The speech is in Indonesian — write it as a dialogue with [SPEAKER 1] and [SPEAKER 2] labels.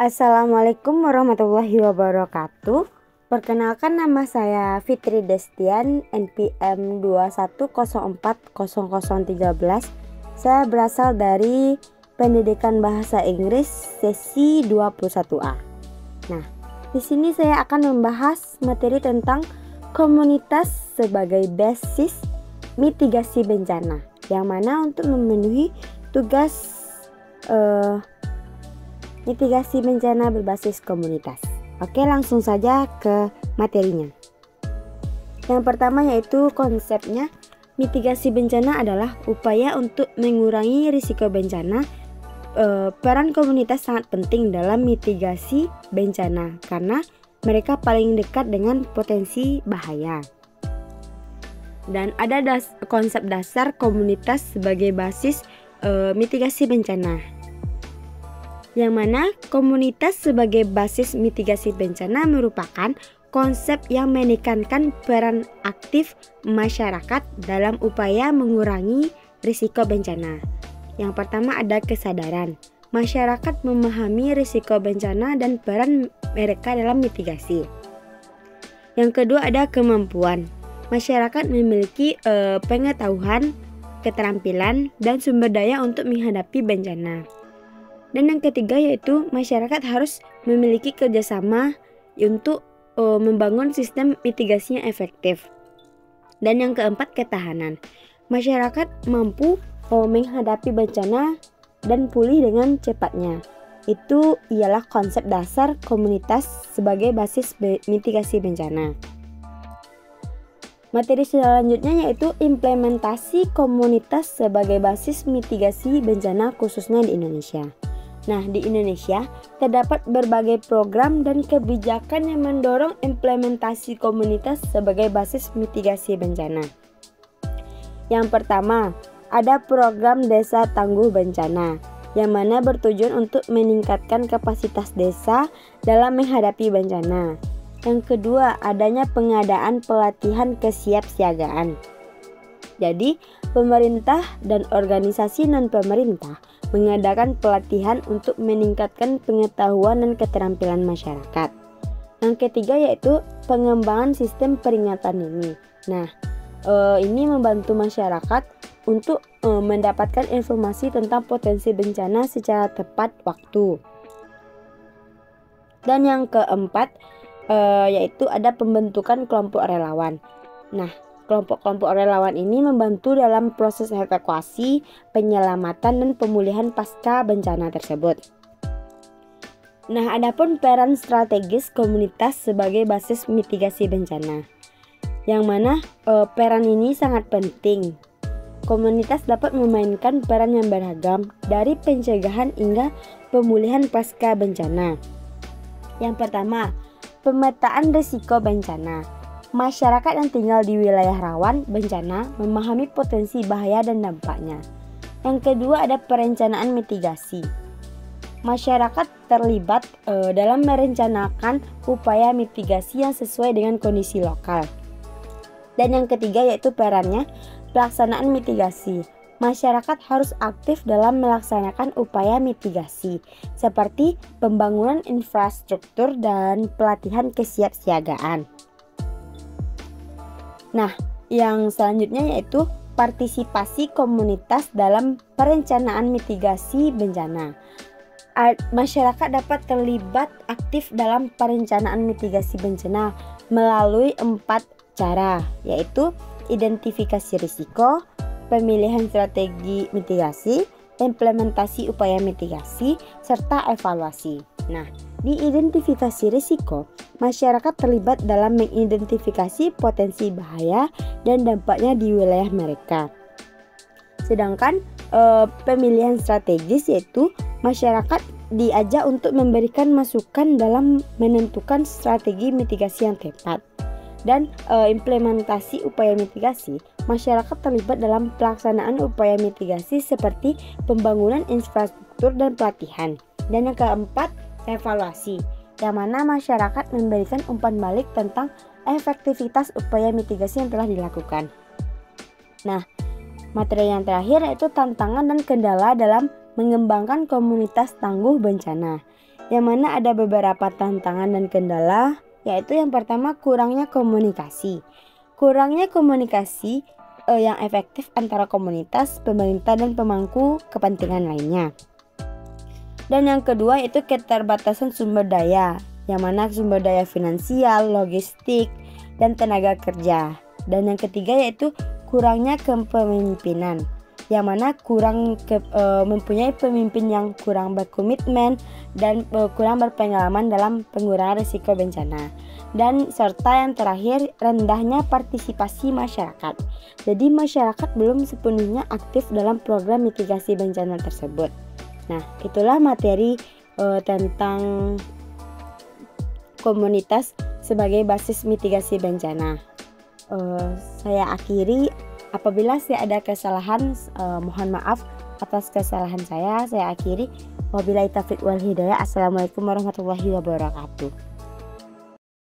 [SPEAKER 1] Assalamualaikum warahmatullahi wabarakatuh. Perkenalkan, nama saya Fitri Destian, NPM 21040013. Saya berasal dari Pendidikan Bahasa Inggris sesi 21A. Nah, di sini saya akan membahas materi tentang komunitas sebagai basis mitigasi bencana, yang mana untuk memenuhi tugas mitigasi bencana berbasis komunitas. Oke, langsung saja ke materinya. Yang pertama yaitu konsepnya. Mitigasi bencana adalah upaya untuk mengurangi risiko bencana. Peran komunitas sangat penting dalam mitigasi bencana karena mereka paling dekat dengan potensi bahaya. Dan ada konsep dasar komunitas sebagai basis mitigasi bencana, yang mana komunitas sebagai basis mitigasi bencana merupakan konsep yang menekankan peran aktif masyarakat dalam upaya mengurangi risiko bencana. Yang pertama ada kesadaran. Masyarakat memahami risiko bencana dan peran mereka dalam mitigasi. Yang kedua ada kemampuan. Masyarakat memiliki pengetahuan, keterampilan, dan sumber daya untuk menghadapi bencana. Dan yang ketiga yaitu masyarakat harus memiliki kerjasama untuk membangun sistem mitigasi yang efektif. Dan yang keempat ketahanan. Masyarakat mampu menghadapi bencana dan pulih dengan cepatnya. Itu ialah konsep dasar komunitas sebagai basis mitigasi bencana. Materi selanjutnya yaitu implementasi komunitas sebagai basis mitigasi bencana khususnya di Indonesia. Nah, di Indonesia terdapat berbagai program dan kebijakan yang mendorong implementasi komunitas sebagai basis mitigasi bencana. Yang pertama, ada program Desa Tangguh Bencana, yang mana bertujuan untuk meningkatkan kapasitas desa dalam menghadapi bencana. Yang kedua, adanya pengadaan pelatihan kesiapsiagaan. Jadi, pemerintah dan organisasi non-pemerintah mengadakan pelatihan untuk meningkatkan pengetahuan dan keterampilan masyarakat. Yang ketiga yaitu pengembangan sistem peringatan dini. Nah, ini membantu masyarakat untuk mendapatkan informasi tentang potensi bencana secara tepat waktu. Dan yang keempat yaitu ada pembentukan kelompok relawan. Nah, kelompok-kelompok relawan ini membantu dalam proses evakuasi, penyelamatan, dan pemulihan pasca bencana tersebut. Nah, adapun peran strategis komunitas sebagai basis mitigasi bencana, yang mana peran ini sangat penting. Komunitas dapat memainkan peran yang beragam dari pencegahan hingga pemulihan pasca bencana. Yang pertama, pemetaan risiko bencana. Masyarakat yang tinggal di wilayah rawan bencana memahami potensi bahaya dan dampaknya. Yang kedua ada perencanaan mitigasi. Masyarakat terlibat dalam merencanakan upaya mitigasi yang sesuai dengan kondisi lokal. Dan yang ketiga yaitu perannya pelaksanaan mitigasi. Masyarakat harus aktif dalam melaksanakan upaya mitigasi seperti pembangunan infrastruktur dan pelatihan kesiapsiagaan. Nah, yang selanjutnya yaitu partisipasi komunitas dalam perencanaan mitigasi bencana. Masyarakat dapat terlibat aktif dalam perencanaan mitigasi bencana melalui 4 cara, yaitu identifikasi risiko, pemilihan strategi mitigasi, implementasi upaya mitigasi, serta evaluasi. Nah, di identifikasi risiko, masyarakat terlibat dalam mengidentifikasi potensi bahaya dan dampaknya di wilayah mereka. Sedangkan pemilihan strategis yaitu masyarakat diajak untuk memberikan masukan dalam menentukan strategi mitigasi yang tepat. Dan implementasi upaya mitigasi, masyarakat terlibat dalam pelaksanaan upaya mitigasi seperti pembangunan infrastruktur dan pelatihan. Dan yang keempat, evaluasi, yang mana masyarakat memberikan umpan balik tentang efektivitas upaya mitigasi yang telah dilakukan. Nah, materi yang terakhir yaitu tantangan dan kendala dalam mengembangkan komunitas tangguh bencana, yang mana ada beberapa tantangan dan kendala, yaitu yang pertama kurangnya komunikasi. Kurangnya komunikasi yang efektif antara komunitas, pemerintah, dan pemangku kepentingan lainnya. Dan yang kedua itu keterbatasan sumber daya, yang mana sumber daya finansial, logistik, dan tenaga kerja. Dan yang ketiga yaitu kurangnya kepemimpinan, yang mana mempunyai pemimpin yang kurang berkomitmen dan kurang berpengalaman dalam pengurangan risiko bencana. Dan serta yang terakhir rendahnya partisipasi masyarakat. Jadi masyarakat belum sepenuhnya aktif dalam program mitigasi bencana tersebut. Nah, itulah materi tentang komunitas sebagai basis mitigasi bencana. Saya akhiri. Apabila saya ada kesalahan, mohon maaf atas kesalahan saya akhiri. Wabillahi taufiq wal hidayah. Assalamualaikum warahmatullahi wabarakatuh.